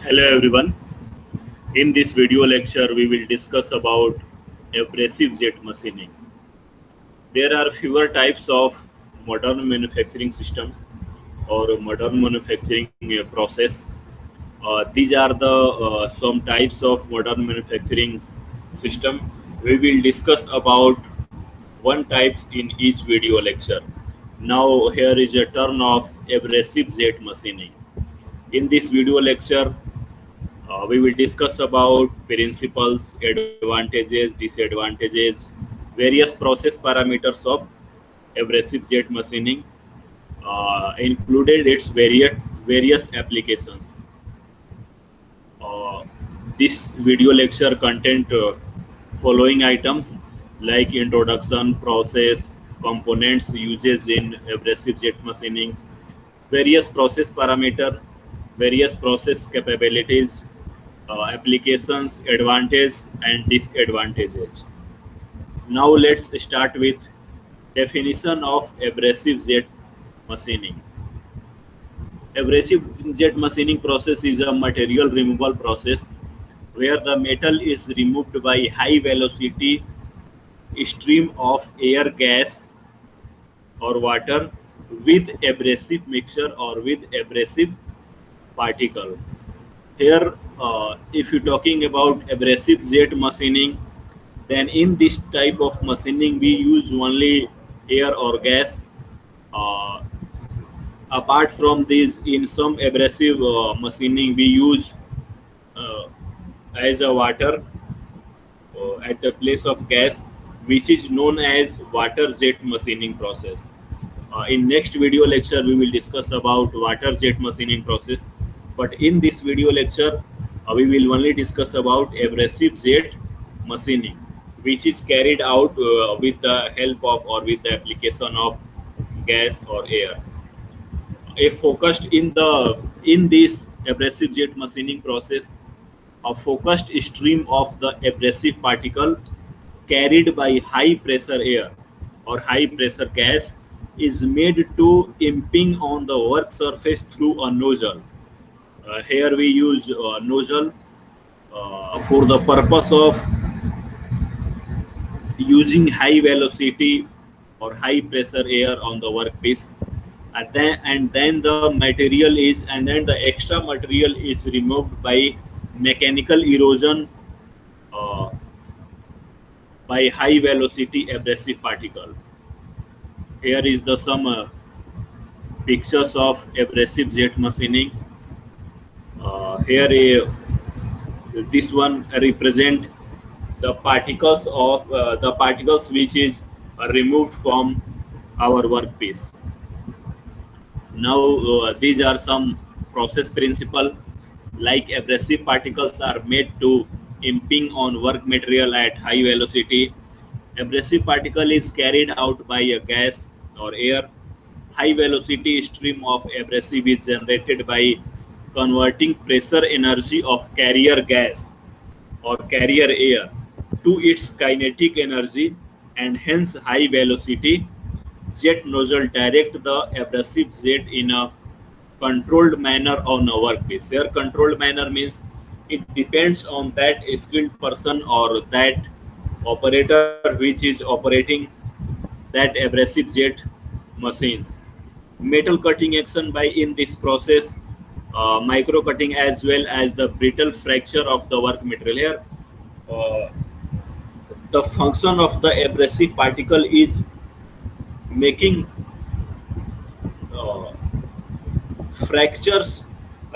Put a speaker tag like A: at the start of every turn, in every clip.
A: Hello everyone. In this video lecture, we will discuss about abrasive jet machining. There are fewer types of modern manufacturing system or modern manufacturing process. These are the some types of modern manufacturing system. We will discuss about one types in each video lecture. Now here is a turn of abrasive jet machining. In this video lecture, we will discuss about principles, advantages, disadvantages, various process parameters of abrasive jet machining, included its various applications. Uh, this video lecture content following items like introduction, process, components, uses in abrasive jet machining, various process parameter, various process capabilities, applications, advantages and disadvantages. Now let's start with definition of abrasive jet machining. Abrasive jet machining process is a material removal process where the metal is removed by high velocity stream of air, gas or water with abrasive mixture or with abrasive particle. Here, if you're talking about abrasive jet machining, then in this type of machining we use only air or gas. Uh, Apart from this, in some abrasive machining we use uh, as a water at the place of gas, which is known as water jet machining process. In next video lecture we will discuss about water jet machining process, but in this video lecture we will only discuss about abrasive jet machining, which is carried out with the help of or with the application of gas or air. If focused in this abrasive jet machining process, a focused stream of the abrasive particle carried by high pressure air or high pressure gas is made to imping on the work surface through a nozzle. Here we use nozzle for the purpose of using high velocity or high pressure air on the workpiece, and then the material is and then the extra material is removed by mechanical erosion uh, by high velocity abrasive particle. Here is the some pictures of abrasive jet machining. Here this one represent the particles which is removed from our workpiece. Now these are some process principle, like abrasive particles are made to imping on work material at high velocity. Abrasive particle is carried out by a gas or air. High velocity stream of abrasive is generated by converting pressure energy of carrier gas or carrier air to its kinetic energy, and hence high velocity jet nozzle direct the abrasive jet in a controlled manner on a workpiece. Here controlled manner means it depends on that skilled person or that operator which is operating that abrasive jet machines. Metal cutting action by in this process, micro cutting as well as the brittle fracture of the work material. Here uh, the function of the abrasive particle is making uh, fractures,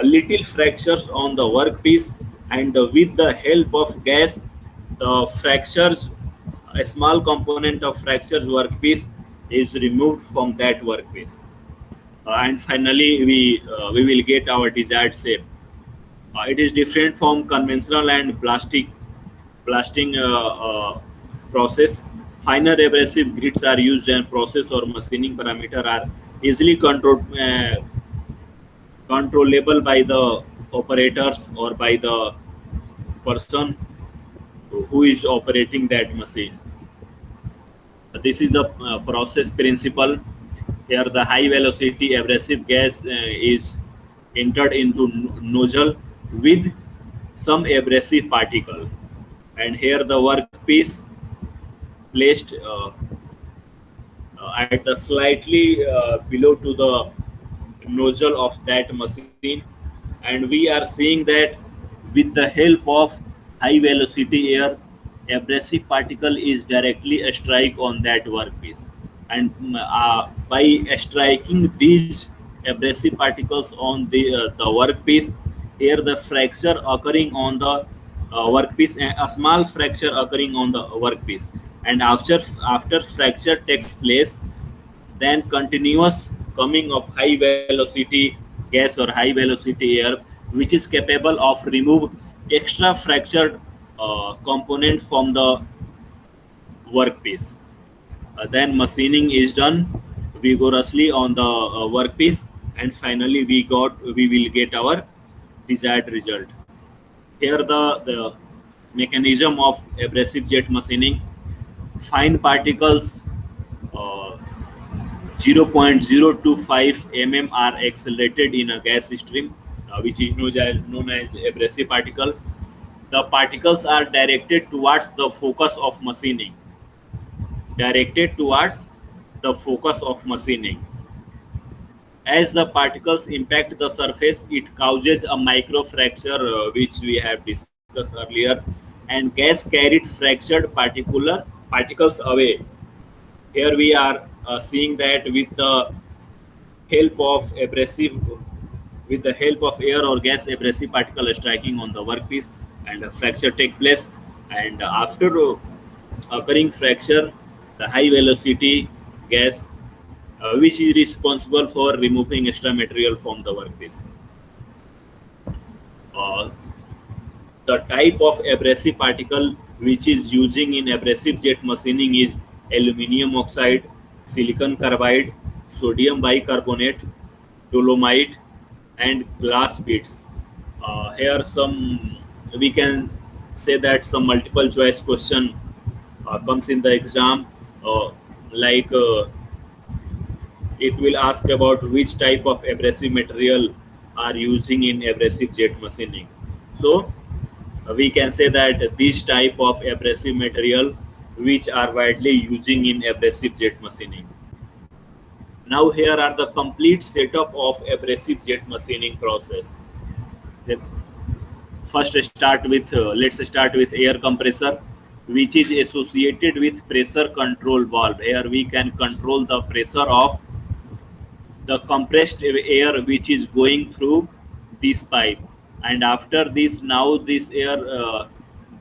A: little fractures on the workpiece, and with the help of gas, the fractures, a small component of fractures workpiece is removed from that workpiece. And finally, we will get our desired shape. It is different from conventional and blasting process. Finer abrasive grids are used, and process or machining parameter are easily controllable by the operators or by the person who is operating that machine. This is the process principle. Here, the high velocity abrasive gas is entered into nozzle. with some abrasive particle, and here the workpiece placed at the slightly below to the nozzle of that machine, and we are seeing that with the help of high velocity air, abrasive particle is directly a strike on that workpiece, and by striking these abrasive particles on the workpiece, here the fracture occurring on the workpiece, and a small fracture occurring on the workpiece, and after fracture takes place, then continuous coming of high velocity gas or high velocity air, which is capable of remove extra fractured component from the workpiece. Then machining is done vigorously on the workpiece, and finally we will get our desired result. Here the mechanism of abrasive jet machining: fine particles uh, 0.025 mm are accelerated in a gas stream, which is known as abrasive particle. The particles are directed towards the focus of machining. Directed towards the focus of machining. As the particles impact the surface, it causes a microfracture, which we have discussed earlier, and gas carried fractured particular particles away. Here we are seeing that help of abrasive with the help of air or gas, abrasive particle striking on the workpiece, and a fracture take place, and after occurring fracture, the high velocity gas, which is responsible for removing extra material from the workpiece. uh, the type of abrasive particle which is using in abrasive jet machining is aluminum oxide, silicon carbide, sodium bicarbonate, dolomite, and glass beads. Here some we can say that some multiple choice question comes in the exam, uh, like it will ask about which type of abrasive material are using in abrasive jet machining. So we can say that this type of abrasive material which are widely using in abrasive jet machining. Now here are the complete setup of abrasive jet machining process. The first start with let's start with air compressor, which is associated with pressure control valve. Here we can control the pressure of the compressed air which is going through this pipe, and after this, now this air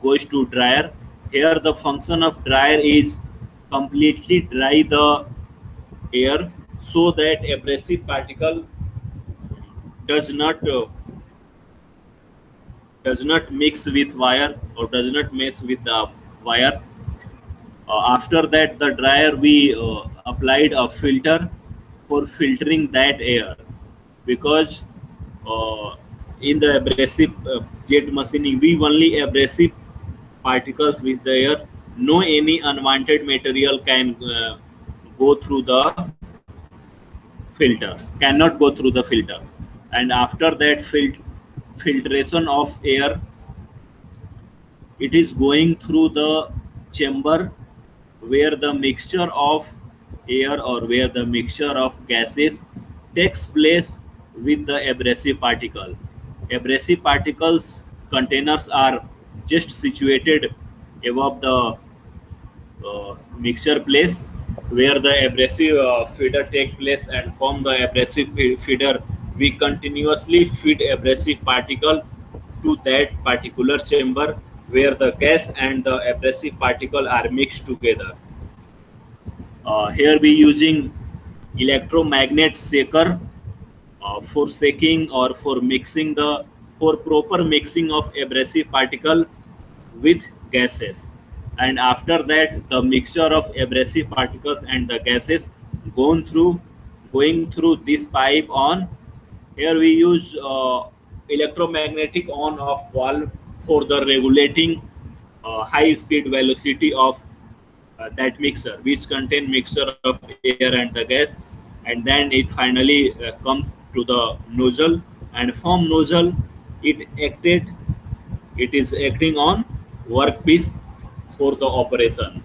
A: goes to dryer. Here the function of dryer is completely dry the air, so that abrasive particle does not mix with wire or does not mess with the wire. After that, the dryer we applied a filter for filtering that air, because uh, in the abrasive jet machining we only abrasive particles with the air. No any unwanted material can go through the filter, cannot go through the filter. And after that filtration of air, it is going through the chamber where the mixture of air or where the mixture of gases takes place with the abrasive particle. Abrasive particles containers are just situated above the mixture place where the abrasive feeder take place, and from the abrasive feeder we continuously feed abrasive particle to that particular chamber where the gas and the abrasive particle are mixed together. Here we using electromagnet shaker for shaking or for mixing the for proper mixing of abrasive particle with gases. And after that, the mixture of abrasive particles and the gases gone through going through this pipe on. Here we use electromagnetic on off valve for the regulating high speed velocity of that mixer, which contain mixture of air and the gas, and then it finally comes to the nozzle, and from nozzle it acted it is acting on workpiece for the operation.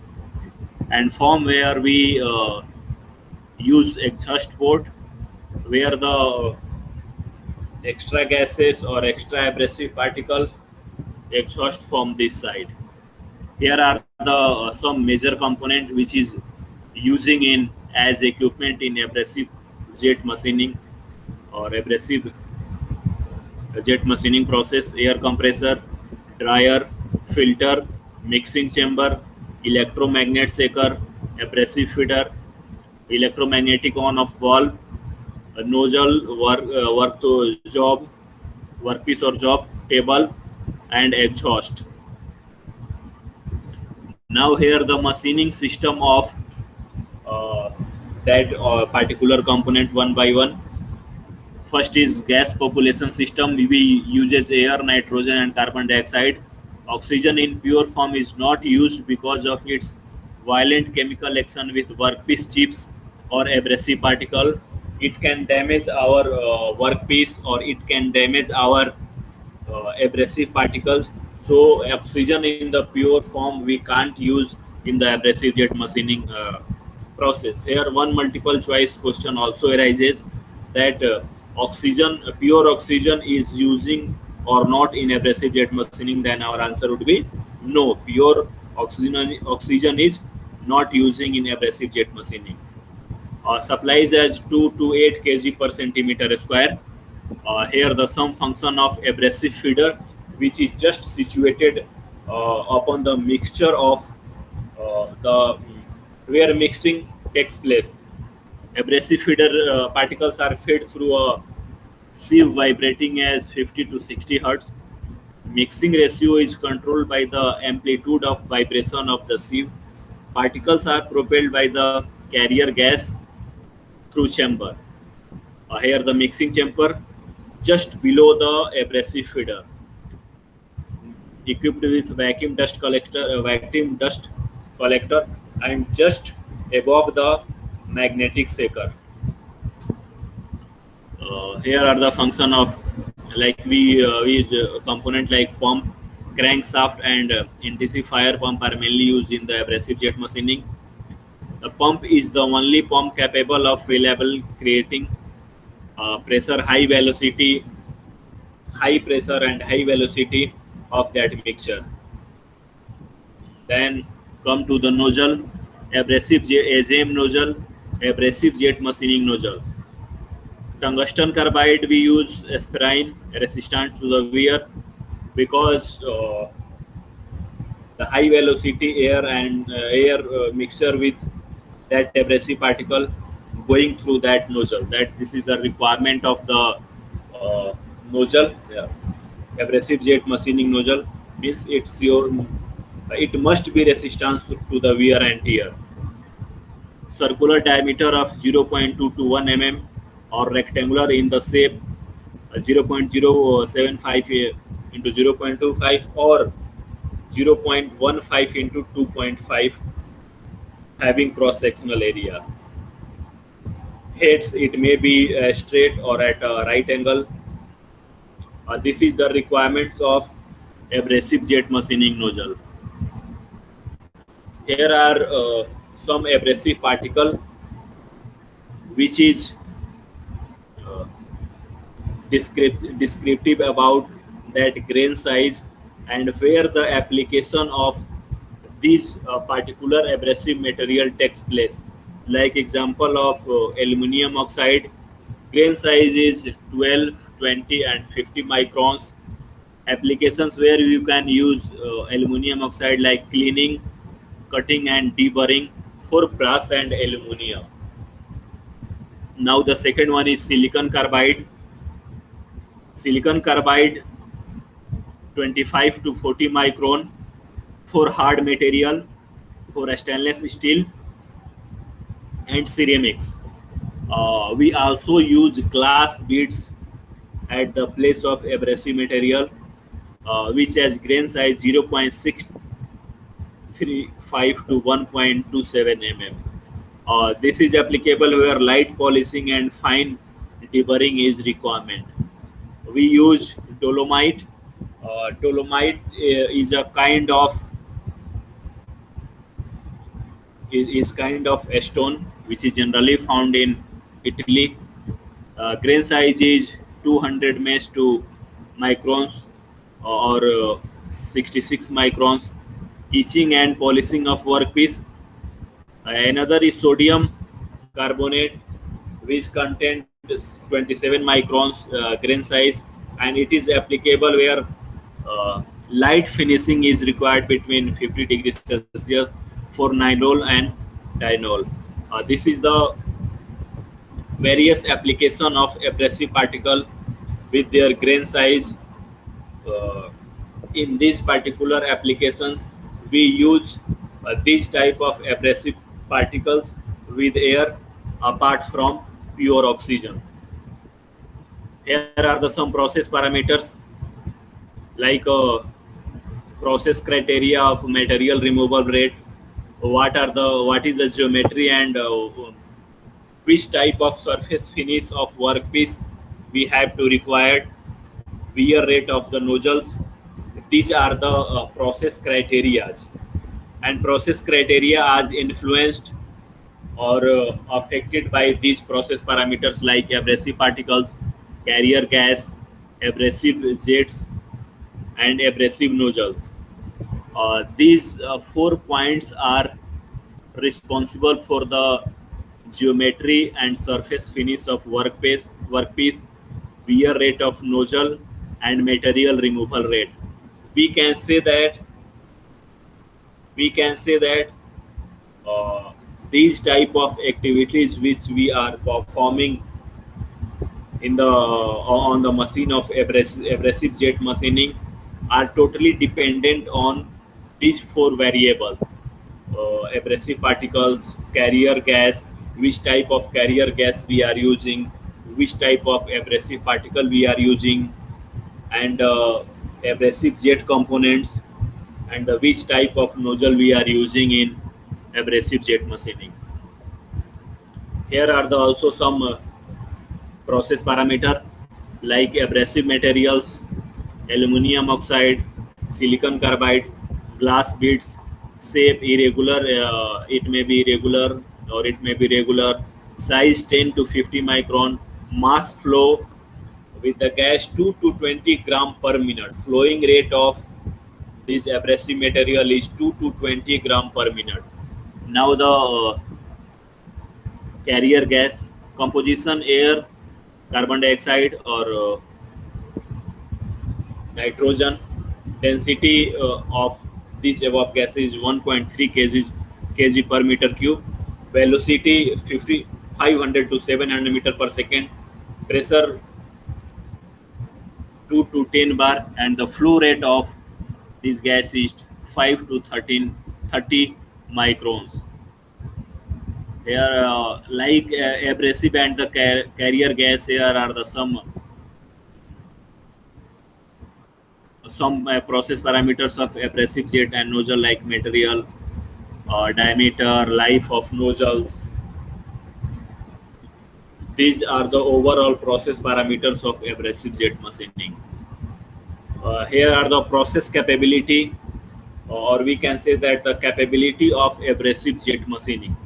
A: And form where we use exhaust port, where the extra gases or extra abrasive particles exhaust from this side. Here are the some major component which is using in as equipment in abrasive jet machining or abrasive jet machining process: air compressor, dryer, filter, mixing chamber, electromagnet shaker, abrasive feeder, electromagnetic on off valve, nozzle, work to job, workpiece or job, table, and exhaust. Now here the machining system of uh, that particular component one by one. First is gas population system. We uses air, nitrogen, and carbon dioxide. Oxygen in pure form is not used because of its violent chemical action with workpiece chips or abrasive particle. It can damage our workpiece or it can damage our abrasive particles. So oxygen in the pure form we can't use in the abrasive jet machining process. Here one multiple choice question also arises that pure oxygen is using or not in abrasive jet machining. Then our answer would be no. Pure oxygen is not using in abrasive jet machining. Supplies as 2 to 8 kg per centimeter square. Here the sum function of abrasive feeder, which is just situated upon the mixture of the where mixing takes place. Abrasive feeder particles are fed through a sieve vibrating as 50 to 60 hertz. Mixing ratio is controlled by the amplitude of vibration of the sieve. Particles are propelled by the carrier gas through chamber. Here the mixing chamber just below the abrasive feeder, equipped with vacuum dust collector, and just above the magnetic shaker. Here are the function of like we use component like pump, crankshaft, and intensifier pump are mainly used in the abrasive jet machining. The pump is the only pump capable of reliable creating high pressure and high velocity of that mixture. Then come to the nozzle, AJM nozzle, abrasive jet machining nozzle. Tungsten carbide we use aspirine resistant to the wear because the high velocity air and air mixture with that abrasive particle going through that nozzle. That this is the requirement of the nozzle. Yeah. Abrasive jet machining nozzle means it must be resistant to the wear and tear. Circular diameter of 0.2 to 1 mm or rectangular in the shape 0.075 into 0.25 or 0.15 into 2.5, having cross sectional area. Heads it may be straight or at a right angle. This is the requirements of abrasive jet machining nozzle. Here are some abrasive particle which is uh, descriptive about that grain size and where the application of this particular abrasive material takes place. Like example of aluminum oxide, grain size is 12, 20, and 50 microns. Applications where you can use aluminum oxide like cleaning, cutting, and deburring for brass and aluminum. Now the second one is silicon carbide. Silicon carbide 25 to 40 micron for hard material, for stainless steel and ceramics. We also use glass beads at the place of abrasive material, which has grain size 0.635 to 1.27 mm. This is applicable where light polishing and fine deburring is requirement. We use dolomite. Dolomite is a kind of a stone which is generally found in Italy. Grain size is 200 mesh to microns or 66 microns. Etching and polishing of workpiece. Another is sodium carbonate, which contains 27 microns grain size, and it is applicable where light finishing is required between 50 degrees Celsius for ninol and dynol. This is the various application of abrasive particle with their grain size. Uh, in these particular applications, we use these type of abrasive particles with air apart from pure oxygen. Here are the some process parameters like process criteria of material removal rate. What is the geometry and which type of surface finish of workpiece we have to required, wear rate of the nozzles. These are the process criteria, and process criteria are influenced or affected by these process parameters like abrasive particles, carrier gas, abrasive jets, and abrasive nozzles. These 4 points are responsible for the geometry and surface finish of workpiece, wear rate of nozzle, and material removal rate. We can say that we can say that uh, these type of activities which we are performing in the on the machine of abrasive jet machining are totally dependent on these four variables: abrasive particles, carrier gas, which type of carrier gas we are using, which type of abrasive particle we are using, and abrasive jet components, and which type of nozzle we are using in abrasive jet machining. Here are the also some process parameter like abrasive materials, aluminum oxide, silicon carbide, glass beads, shape irregular, it may be irregular or it may be regular, size 10 to 50 micron, mass flow with the gas 2 to 20 gram per minute. Flowing rate of this abrasive material is 2 to 20 gram per minute. Now the carrier gas composition: air, carbon dioxide, or nitrogen. Density of this above gas is 1.3 kg per meter cube. Velocity 500 to 700 meter per second. Pressure 2 to 10 bar, and the flow rate of this gas is 5 to 30 microns. Here, like abrasive and the carrier gas, here are the some process parameters of abrasive jet and nozzle like material, diameter, life of nozzles. These are the overall process parameters of abrasive jet machining. Here are the process capability, or we can say that the capability of abrasive jet machining.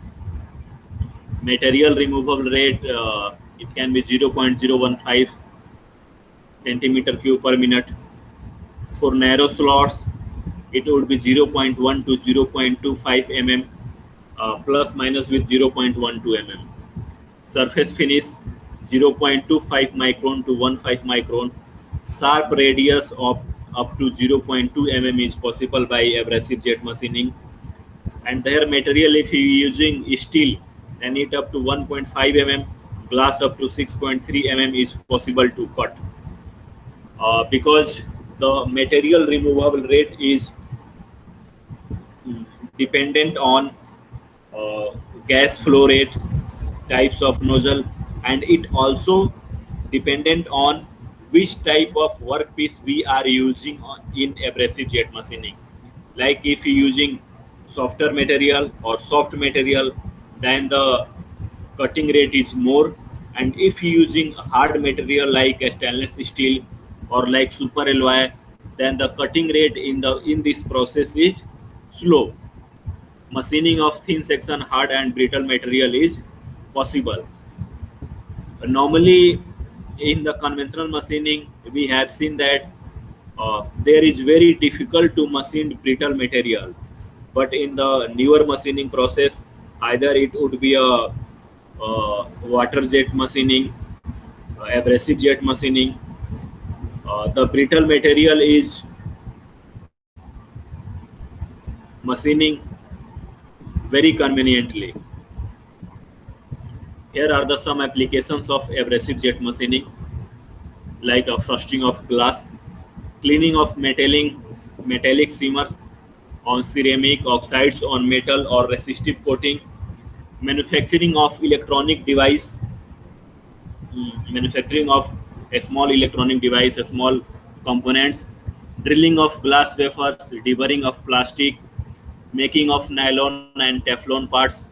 A: Material removal rate, it can be 0.015 centimeter cube per minute. For narrow slots, it would be 0.1 to 0.25 mm, plus minus with 0.12 mm. Surface finish 0.25 micron to 15 micron. Sharp radius of up to 0.2 mm is possible by abrasive jet machining. And their material, if you using steel, then it up to 1.5 mm, glass up to 6.3 mm is possible to cut. Because the material removable rate is dependent on uh, gas flow rate, types of nozzle, and it also dependent on which type of workpiece we are using in abrasive jet machining. Like if you using softer material or soft material, then the cutting rate is more, and if you using hard material like stainless steel, or like super alloy, then the cutting rate in this process is slow. Machining of thin section hard and brittle material is possible. Normally, in the conventional machining, we have seen that there is very difficult to machine brittle material, but in the newer machining process, either it would be a water jet machining, abrasive jet machining, the brittle material is machining very conveniently. Here are the some applications of abrasive jet machining, like a frosting of glass, cleaning of metallic seamers on ceramic oxides on metal or resistive coating, manufacturing of electronic device, manufacturing of a small electronic device, a small components, drilling of glass wafers, deburring of plastic, making of nylon and Teflon parts,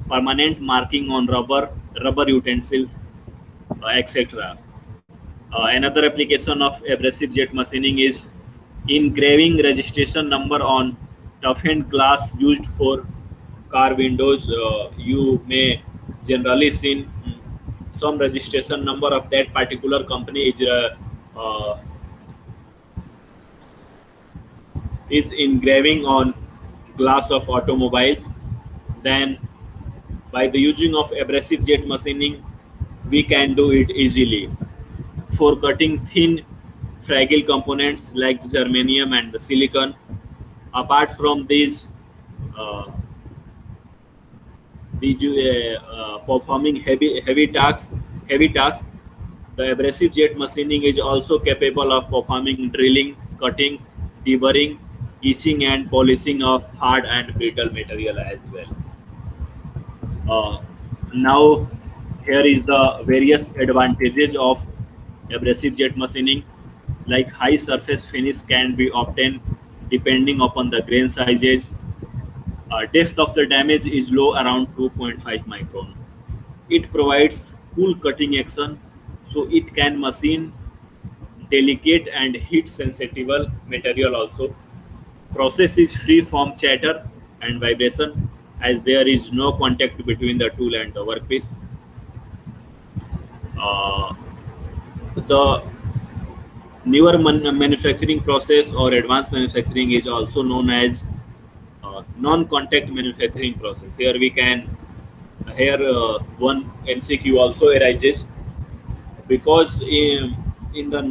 A: permanent marking on rubber utensils, etc. Another application of abrasive jet machining is engraving registration number on toughened glass used for car windows. You may generally seen some registration number of that particular company uh, is engraving on glass of automobiles. Then by the using of abrasive jet machining, we can do it easily for cutting thin fragile components like germanium and the silicon. Apart from uh, these performing heavy tasks, the abrasive jet machining is also capable of performing drilling, cutting, deburring, etching, and polishing of hard and brittle material as well. Uh, Now, here is the various advantages of abrasive jet machining. Like high surface finish can be obtained depending upon the grain sizes. Depth of the damage is low, around 2.5 micron. It provides cool cutting action, so it can machine delicate and heat sensitive material also. Process is free from chatter and vibration, as there is no contact between the tool and the workpiece. Uh, the newer manufacturing process or advanced manufacturing is also known as non-contact manufacturing process. Here one MCQ also arises, because in the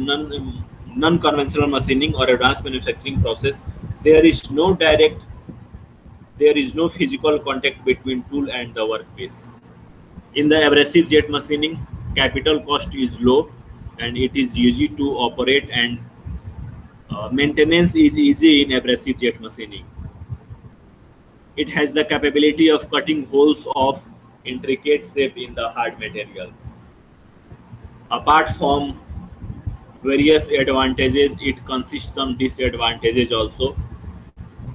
A: non-conventional machining or advanced manufacturing process, there is no direct, there is no physical contact between tool and the workpiece. In the abrasive jet machining, capital cost is low and it is easy to operate, and maintenance is easy in abrasive jet machining. It has the capability of cutting holes of intricate shape in the hard material. Apart from various advantages, it consists some disadvantages also,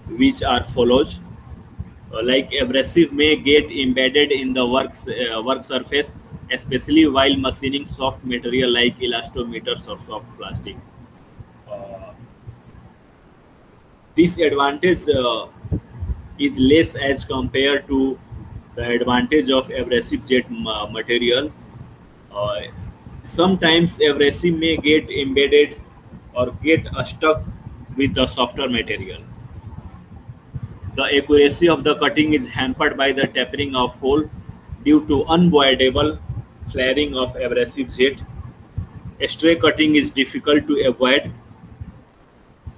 A: which are follows. Like abrasive may get embedded in the work surface, especially while machining soft material like elastometers or soft plastic. Uh, this advantage is less as compared to the advantage of abrasive jet material. Uh, Sometimes abrasive may get embedded or get stuck with the softer material. The accuracy of the cutting is hampered by the tapering of hole due to unavoidable flaring of abrasive jet. Stray cutting is difficult to avoid,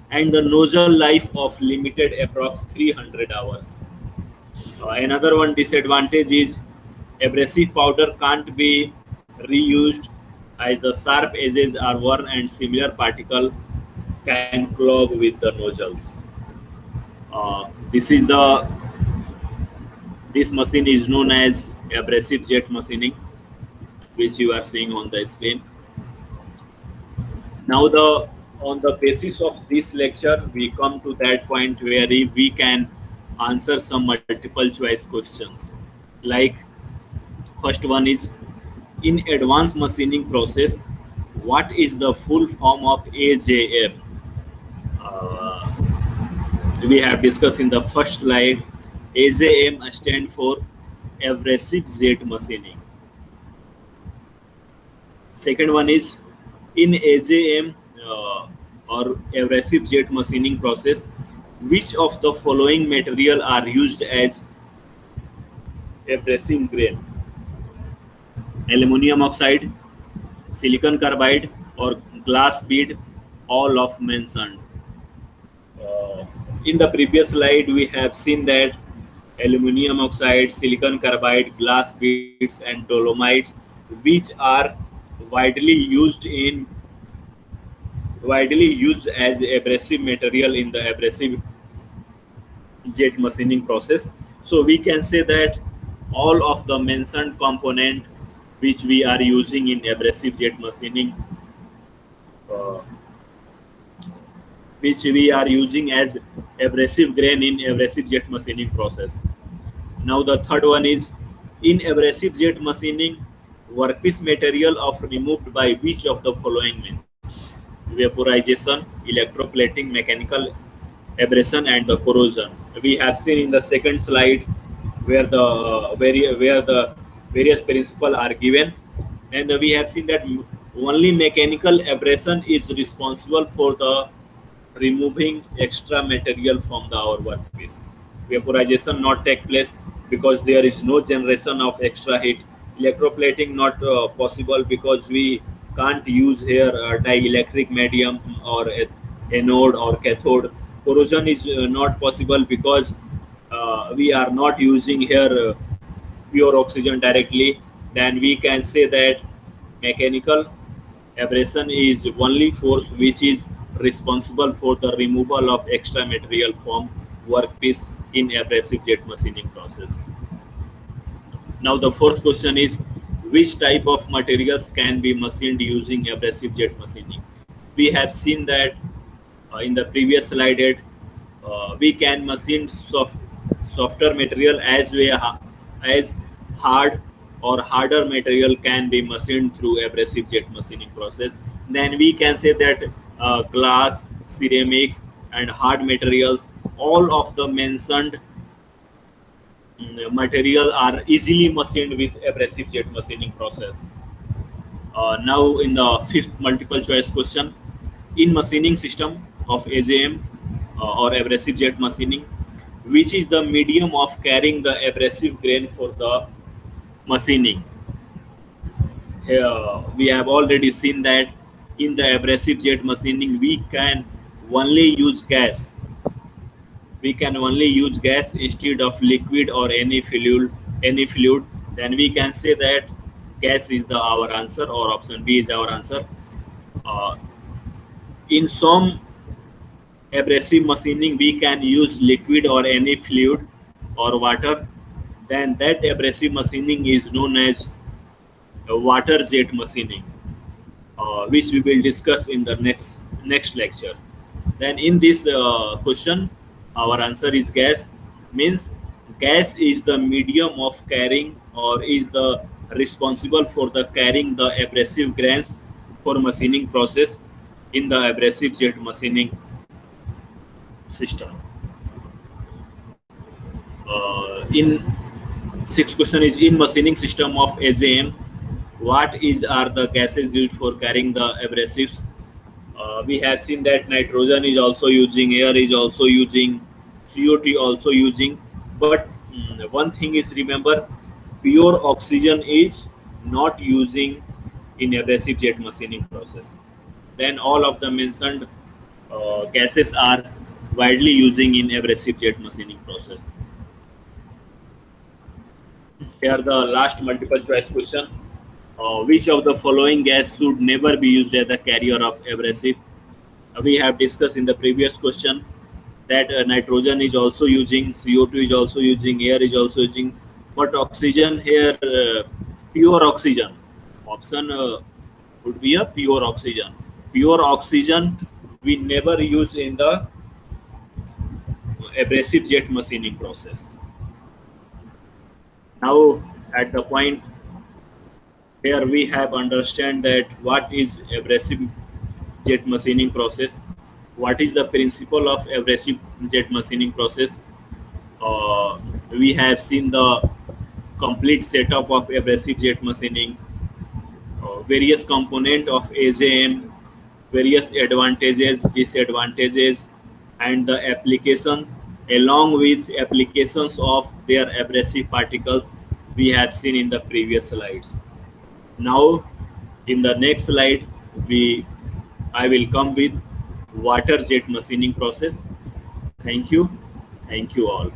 A: and the nozzle life of limited approx 300 hours. Another one disadvantage is abrasive powder can't be reused, as the sharp edges are worn and similar particle can clog with the nozzles. This machine is known as abrasive jet machining, which you are seeing on the screen. Now, the on the basis of this lecture, we come to that point where we can answer some multiple choice questions. Like first one is, in advanced machining process, What is the full form of AJM? Uh, we have discussed in the first slide. AJM stand for abrasive jet machining. Second one is in AJM or abrasive jet machining process, which of the following material are used as abrasive grain? Aluminum oxide, silicon carbide, or glass bead, all of mentioned. Uh, in the previous slide, we have seen that aluminum oxide, silicon carbide, glass beads, and dolomites, which are widely used in widely used as abrasive material in the abrasive jet machining process. So we can say that all of the mentioned component which we are using in abrasive jet machining, uh, which we are using as abrasive grain in abrasive jet machining process. Now the third one is in abrasive jet machining, workpiece material of removed by which of the following means? Vaporization, electroplating, mechanical abrasion, and the corrosion. We have seen in the second slide where the various principles are given, and we have seen that only mechanical abrasion is responsible for the removing extra material from our workpiece. Vaporization not take place because there is no generation of extra heat. Electroplating not possible because we can't use here dielectric medium or anode or cathode. Corrosion is not possible because we are not using here pure oxygen directly. Then we can say that mechanical abrasion is only force which is responsible for the removal of extra material from workpiece in abrasive jet machining process. Now the fourth question is which type of materials can be machined using abrasive jet machining? We have seen that in the previous slide that we can machine softer material as hard or harder material can be machined through abrasive jet machining process. Then we can say that glass, ceramics, and hard materials, all of the mentioned material are easily machined with abrasive jet machining process. Now in the fifth multiple choice question, in machining system of AJM or abrasive jet machining, which is the medium of carrying the abrasive grain for the machining? Here we have already seen that in the abrasive jet machining we can only use gas. We can only use gas instead of liquid or any fluid. Then we can say that gas is the our answer, or option B is our answer. uh, in some abrasive machining we can use liquid or any fluid or water. Then that abrasive machining is known as water jet machining, which we will discuss in the next lecture. Then in this question, our answer is gas. Means gas is the medium of carrying or is the responsible for the carrying the abrasive grains for machining process in the abrasive jet machining system. In sixth question is in machining system of AJM, what is are the gases used for carrying the abrasives? We have seen that nitrogen is also using, air is also using, CO2 also using, but one thing is remember, pure oxygen is not using in abrasive jet machining process. Then all of the mentioned gases are widely using in abrasive jet machining process. Here the last multiple choice question. Which of the following gas should never be used as a carrier of abrasive? We have discussed in the previous question that nitrogen is also using, CO2 is also using, air is also using, but oxygen here, pure oxygen. Option would be a pure oxygen. Pure oxygen we never use in the abrasive jet machining process. Now at the point Here we have understand that what is abrasive jet machining process, what is the principle of abrasive jet machining process. We have seen the complete setup of abrasive jet machining, various component of AJM, various advantages, disadvantages, and the applications, along with applications of their abrasive particles we have seen in the previous slides. Now, in the next slide, we I will come with water jet machining process. Thank you. Thank you all.